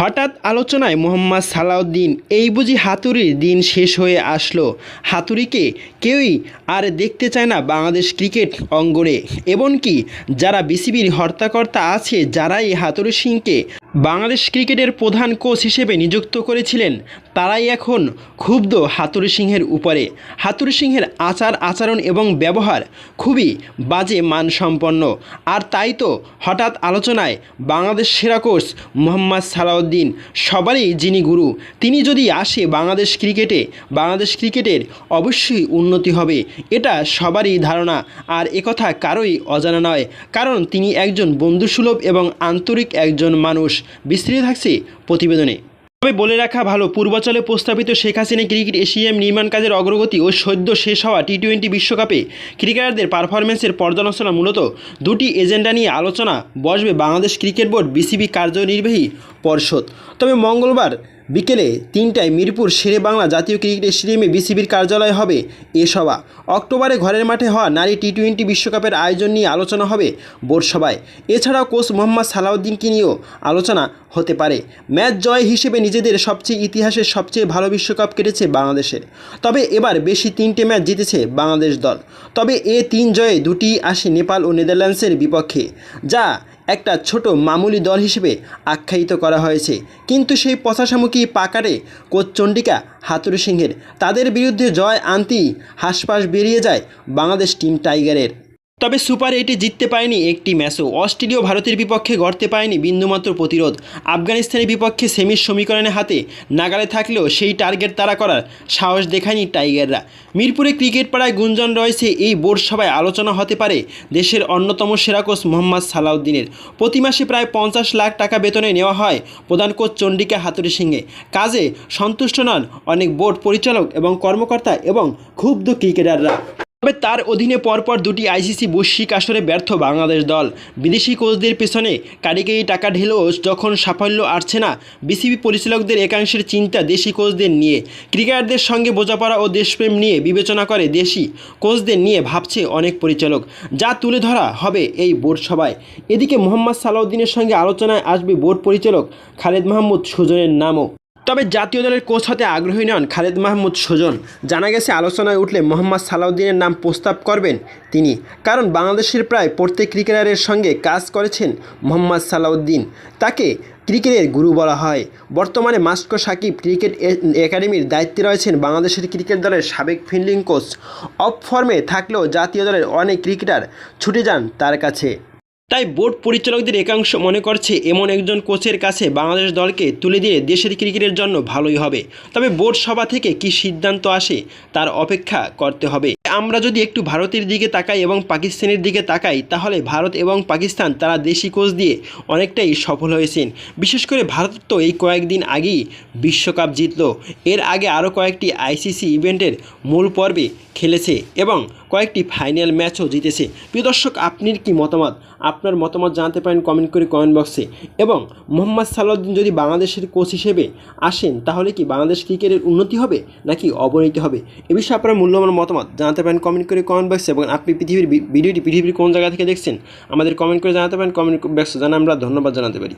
হঠাৎ আলোচনায় মোহাম্মদ সালাউদ্দিন এই বুঝি হাতুড়ির দিন শেষ হয়ে আসলো। হাতুড়িকে কেউই আর দেখতে চায় না বাংলাদেশ ক্রিকেট অঙ্গনে। এমনকি যারা বিসিবির হর্তাকর্তা আছে, যারা এই হাতুড়ি সিংকে বাংলাদেশ ক্রিকেটের প্রধান কোচ হিসেবে নিযুক্ত করেছিলেন, তারাই এখন ক্ষুব্ধ হাতুড়ি সিংহের উপরে। হাতুড়ি সিংহের আচার আচরণ এবং ব্যবহার খুবই বাজে মানসম্পন্ন। আর তাই তো হঠাৎ আলোচনায় বাংলাদেশ সেরা কোচ মোহাম্মদ সালাউদ্দিন, সবারই যিনি গুরু, তিনি যদি আসে বাংলাদেশ ক্রিকেটের অবশ্যই উন্নতি হবে, এটা সবারই ধারণা। আর একথা কারোই অজানা নয়, কারণ তিনি একজন বন্ধুসুলভ এবং আন্তরিক একজন মানুষ। বিস্তৃত থাকছে প্রতিবেদনে। তবে বলে রাখা ভালো, পূর্বাঞ্চলে প্রস্তাবিত শেখ হাসিনা ক্রিকেট এশিয়াম নির্মাণ কাজের অগ্রগতি ও সদ্য শেষ হওয়া টি-20 বিশ্বকাপে ক্রিকেটারদের পারফরমেন্সের পর্যালোচনা, মূলত দুটি এজেন্ডা নিয়ে আলোচনা বসবে বাংলাদেশ ক্রিকেট বোর্ড বিসিবি কার্যনির্বাহী পর্ষদ। তবে মঙ্গলবার বিকেলে 3টায় মিরপুর শেরেবাংলা জাতীয় ক্রিকেট স্টেডিয়ামে বিসিবির কার্যালয়ে হবে এ সভা। অক্টোবরে ঘরের মাঠে হওয়া নারী টি-20 বিশ্বকাপের আয়োজন নিয়ে আলোচনা হবে বোর্ড সভায়। এছাড়াও কোচ মোহাম্মদ সালাউদ্দিনকে নিয়েও আলোচনা হতে পারে। ম্যাচ জয় হিসেবে নিজেদের ইতিহাসের সবচেয়ে ভালো বিশ্বকাপ কেটেছে বাংলাদেশের। তবে এবার বেশি 3টে ম্যাচ জিতেছে বাংলাদেশ দল। তবে এ 3 জয়ে 2টি আসে নেপাল ও নেদারল্যান্ডসের বিপক্ষে, যা একটা ছোট মামুলি দল হিসেবে আখ্যায়িত করা হয়েছে। কিন্তু সেই পচাশামুখী পাকারে কোচ চন্ডিকা হাতুড়ি সিংহের, তাদের বিরুদ্ধে জয় আনতেই হাঁসফাঁস বেরিয়ে যায় বাংলাদেশ টিম টাইগারের। তবে সুপার 8-এ জিততে পারেনি একটি ম্যাচও। অস্ট্রেলিয়া ভারতের বিপক্ষে গড়তে পারেনি বিন্দুমাত্র প্রতিরোধ। আফগানিস্তানের বিপক্ষে সেমির সমীকরণের হাতে নাগালে থাকলেও সেই টার্গেট তাড়া করার সাহস দেখায়নি টাইগাররা। মিরপুরে ক্রিকেট পাড়ায় গুঞ্জন রয়েছে, এই বোর্ড সভায় আলোচনা হতে পারে দেশের অন্যতম সেরা কোচ মোহাম্মদ সালাউদ্দিনের। প্রতি মাসে প্রায় 50 লাখ টাকা বেতনে নেওয়া হয় প্রধান কোচ চন্ডিকা হাতুড়ি সিংহে। কাজে সন্তুষ্ট নন অনেক বোর্ড পরিচালক এবং কর্মকর্তা এবং ক্ষুব্ধ ক্রিকেটাররা। তবে তার অধীনে পরপর 2টি আইসিসি বৈশ্বিক আসরে ব্যর্থ বাংলাদেশ দল। বিদেশি কোচদের পেছনে কারিগরি টাকা ঢেলেও যখন সাফল্য আসছে না, বিসিবি পরিচালকদের একাংশের চিন্তা দেশি কোচদের নিয়ে। ক্রিকেটারদের সঙ্গে বোঝাপড়া ও দেশপ্রেম নিয়ে বিবেচনা করে দেশি কোচদের নিয়ে ভাবছে অনেক পরিচালক, যা তুলে ধরা হবে এই বোর্ড সভায়। এদিকে মোহাম্মদ সালাউদ্দিনের সঙ্গে আলোচনায় আসবে বোর্ড পরিচালক খালেদ মাহমুদ সুজনের নামও। তবে জাতীয় দলের কোচ হতে আগ্রহী নন খালেদ মাহমুদ সুজন। জানা গেছে আলোচনায় উঠলে মোহাম্মদ সালাউদ্দিনের নাম প্রস্তাব করবেন তিনি, কারণ বাংলাদেশের প্রায় প্রত্যেক ক্রিকেটারের সঙ্গে কাজ করেছেন মোহাম্মদ সালাউদ্দিন। তাকে ক্রিকেটের গুরু বলা হয়। বর্তমানে মাস্কো সাকিব ক্রিকেট একাডেমির দায়িত্বে রয়েছেন বাংলাদেশের ক্রিকেট দলের সাবেক ফিল্ডিং কোচ। অফ ফর্মে থাকলেও জাতীয় দলের অনেক ক্রিকেটার ছুটে যান তার কাছে। তাই বোর্ড পরিচালকদের একাংশ মনে করছে এমন একজন কোচের কাছে বাংলাদেশ দলকে তুলে দিয়ে দেশের ক্রিকেটের জন্য ভালোই হবে। তবে বোর্ড সভা থেকে কী সিদ্ধান্ত আসে তার অপেক্ষা করতে হবে। আমরা যদি একটু ভারতের দিকে তাকাই এবং পাকিস্তানের দিকে তাকাই, তাহলে ভারত এবং পাকিস্তান তারা দেশি কোচ দিয়ে অনেকটাই সফল হয়েছেন। বিশেষ করে ভারত তো এই কয়েকদিন আগেই বিশ্বকাপ জিতল। এর আগে আরও কয়েকটি আইসিসি ইভেন্টের মূল পর্বে খেলেছে এবং কয়েকটি ফাইনাল ম্যাচও জিতেছে। প্রিয় দর্শক, আপনার কি মতামত? আপনার মতামত জানাতে পারেন কমেন্ট বক্সে। এবং মোহাম্মদ সালাউদ্দিন যদি বাংলাদেশের কোচ হিসেবে আসেন, তাহলে কি বাংলাদেশ ক্রিকেটের উন্নতি হবে নাকি অবনতি হবে? এ বিষয়ে আপনার মূল্যবান মতামত জানাতে পারেন কমেন্ট বক্সে। এবং আপনি পৃথিবীর কোন জায়গা থেকে দেখছেন আমাদের কমেন্ট করে জানাতে পারেন কমেন্ট বক্সে, জানা আমরা ধন্যবাদ জানাতে পারি।